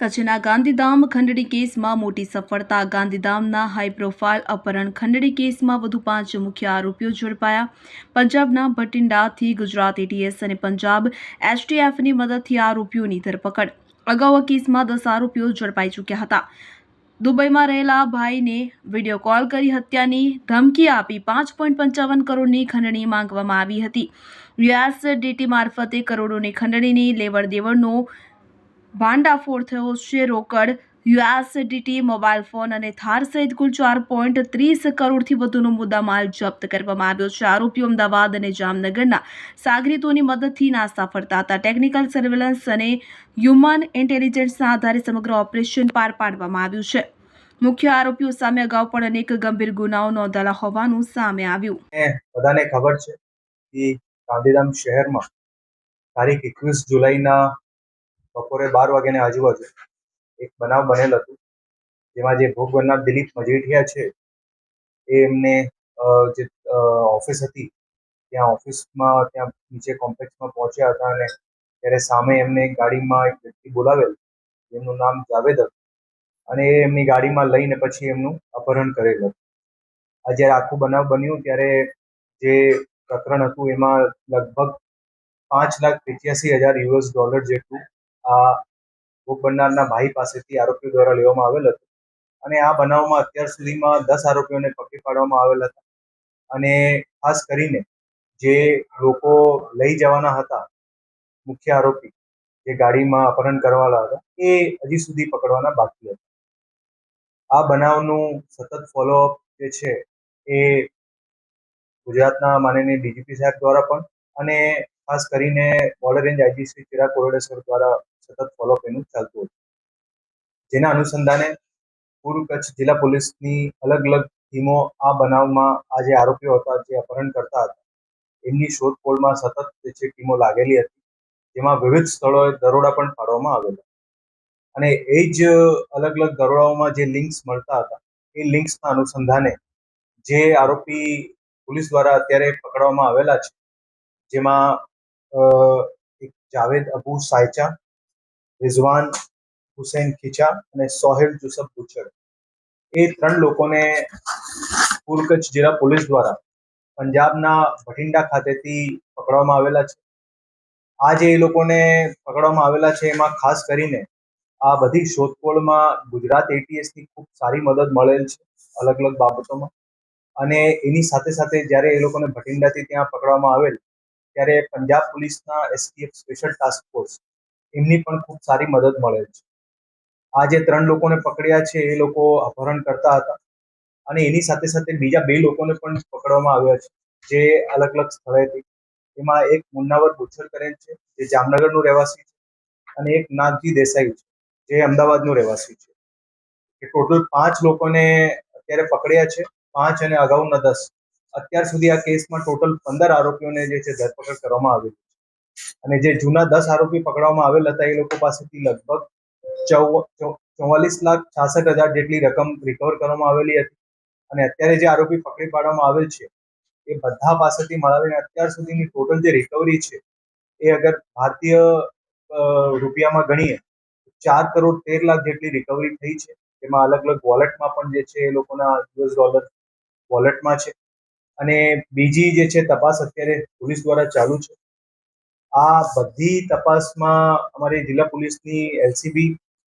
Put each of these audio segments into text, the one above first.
કચ્છના ગાંધીધામ ખંડણી કેસમાં મોટી સફળતા. ગાંધીધામના હાઈ પ્રોફાઇલ અપહરણ ખંડણી કેસમાં વધુ 5 મુખ્ય આરોપીઓ ઝડપાયા. પંજાબના ભટિંડાથી ગુજરાત એટીએસ અને પંજાબ એસટીએફની મદદથી આરોપીઓની ધરપકડ. અગાઉ આ કેસમાં 10 આરોપીઓ ઝડપાઈ ચૂક્યા હતા. દુબઈમાં રહેલા ભાઈને વિડીયો કોલ કરી હત્યાની ધમકી આપી 5.55 કરોડની ખંડણી માંગવામાં આવી હતી. યુએસડીટી મારફતે કરોડોની ખંડણીની લેવડ દેવડનો ભાંડાફોડ થયો છે. રોકડ, યુએસડીટી, મોબાઈલ ફોન અને થાર સહિત કુલ 4.30 કરોડથી વધુનો મુદ્દામાલ જપ્ત કરવામાં આવ્યો છે. આરોપીઓ અમદાવાદ અને જામનગરના સાગરીતોની મદદથી નાસ્તા ફરતા હતા. ટેકનિકલ સર્વેલન્સ અને હ્યુમન ઇન્ટેલિજન્સના આધારે સમગ્ર ઓપરેશન પાર પાડવામાં આવ્યું છે. મુખ્ય આરોપીઓ સામે અગાઉ પણ અનેક ગંભીર ગુનાઓ નોંધાયેલા હોવાનું સામે આવ્યું. બધાને ખબર છે કે ગાંધીધામ શહેરમાં તારીખ 21 જુલાઈના બપોરે 12 વાગ્યાની આજુબાજુ એક બનાવ બનેલ હતું, જેમાં જે ભોગ બનનાર દિલીપ મજીઠિયા છે એ એમને જે ઓફિસ હતી ત્યાં નીચે કોમ્પ્લેક્સમાં પહોંચ્યા હતા અને ત્યારે સામે એમને એક ગાડીમાં એક વ્યક્તિ બોલાવેલ, જેમનું નામ જાવેદ હતું, અને એ એમની ગાડીમાં લઈને પછી એમનું અપહરણ કરેલ હતું. આ જ્યારે આખું બનાવ બન્યું ત્યારે જે પ્રકરણ હતું એમાં લગભગ $5,85,000 જેટલું આ ભોગ બનનારના ભાઈ પાસેથી આરોપીઓ દ્વારા લેવામાં આવેલ હતું. અને આ બનાવમાં અત્યાર સુધીમાં 10 આરોપીઓને પકડી પાડવામાં આવેલ હતા. અને ખાસ કરીને જે લોકો લઈ જવાના હતા, મુખ્ય આરોપી જે ગાડીમાં અપહરણ કરવાના હતા, એ હજી સુધી પકડવાના બાકી હતા. આ બનાવનું સતત ફોલોઅપ જે છે એ ગુજરાતના માનનીય ડીજીપી સાહેબ દ્વારા પણ અને ખાસ કરીને border range IG Shri Chirag Kordesar દ્વારા સતત ફોલોઅપ એનું ચાલતું હતું. જેના અનુસંધાને પૂર્વ કચ્છ જિલ્લા પોલીસની અલગ અલગ ટીમો આ બનાવમાં આ જે આરોપીઓ હતા, જે અપહરણ કરતા હતા, એમની શોધખોળમાં સતત જે છે ટીમો લાગેલી હતી, જેમાં વિવિધ સ્થળોએ દરોડા પણ પાડવામાં આવેલા. અને એ જ અલગ અલગ દરોડાઓમાં જે લિંક્સ મળતા હતા, એ લિંક્સના અનુસંધાને જે આરોપી પોલીસ દ્વારા અત્યારે પકડવામાં આવેલા છે, જેમાં એક જાવેદ અબુ સાયચા, રિઝવાન હુસૈન ખીચા અને સોહેલ જુસફ બુચડ, એ 3 લોકોને પૂર્વ કચ્છ જિલ્લા પોલીસ દ્વારા પંજાબના ભટિંડા ખાતેથી પકડવામાં આવેલા છે. આ જે એ લોકોને પકડવામાં આવેલા છે એમાં ખાસ કરીને આ બધી શોધખોળમાં ગુજરાત એટીએસની ખૂબ સારી મદદ મળેલ છે અલગ અલગ બાબતોમાં. અને એની સાથે સાથે જ્યારે એ લોકોને ભટિંડાથી ત્યાં પકડવામાં આવેલ, ત્યારે પંજાબ પોલીસના એસટીએફ સ્પેશિયલ ટાસ્ક ફોર્સ એમની પણ ખૂબ સારી મદદ મળેલ છે. આ જે 3 લોકોને પકડ્યા છે એ લોકો અપહરણ કરતા હતા, અને એની સાથે સાથે બીજા 2 લોકોને પણ પકડવામાં આવ્યા છે જે અલગ અલગ સ્થળેથી. એમાં એક મુન્નાવર બુચડ કરેલ છે જે જામનગરનું રહેવાસી છે, અને એક નાગજી દેસાઈ છે જે અમદાવાદનું રહેવાસી છે. એ ટોટલ 5 લોકોને અત્યારે પકડ્યા છે, 5 અને અગાઉના 10. અત્યાર સુધી આ કેસમાં ટોટલ 15 આરોપીઓને જે છે ધરપકડ કરવામાં આવેલી છે. અને જે જૂના 10 આરોપી પકડવામાં આવેલ હતા એ લોકો પાસેથી લગભગ 44,66,000 જેટલી રકમ રિકવર કરવામાં આવેલી હતી. અને અત્યારે જે આરોપી પકડી પાડવામાં આવેલ છે એ બધા પાસેથી મળાવીને અત્યાર સુધીની ટોટલ જે રિકવરી છે એ અગર ભારતીય રૂપિયામાં ગણીએ તો $4,13,00,000 જેટલી રિકવરી થઈ છે. એમાં અલગ અલગ વોલેટમાં પણ જે છે એ લોકોના $, વોલેટમાં છે. અને બીજી જે છે તપાસ અત્યારે પોલીસ દ્વારા ચાલુ છે. આ બધી તપાસમાં અમારી જિલ્લા પોલીસની એલસીબી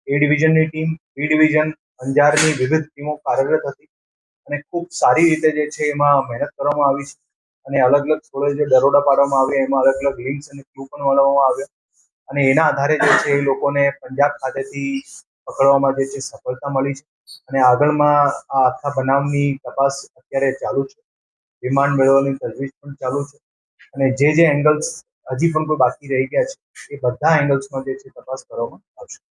એ ડિવિઝનની ટીમ, બી ડિવિઝન અંજારની વિવિધ ટીમો કાર્યરત હતી, અને ખૂબ સારી રીતે જે છે એમાં મહેનત કરવામાં આવી છે. અને અલગ અલગ સ્થળોએ જે દરોડા પાડવામાં આવ્યા એમાં અલગ અલગ લિંક્સ અને ક્લુ પણ મળવામાં આવ્યા, અને એના આધારે જે છે એ લોકોને પંજાબ ખાતેથી પકડવામાં જે છે સફળતા મળી છે. અને આગળમાં આ આખા બનાવની તપાસ અત્યારે ચાલુ છે. રિમાન્ડ મેળવવાની તજવીજ પણ ચાલુ છે. અને જે એંગલ્સ હજી પણ કોઈ બાકી રહી ગયા છે એ બધા એંગલ્સમાં જે છે તપાસ કરવામાં આવશે.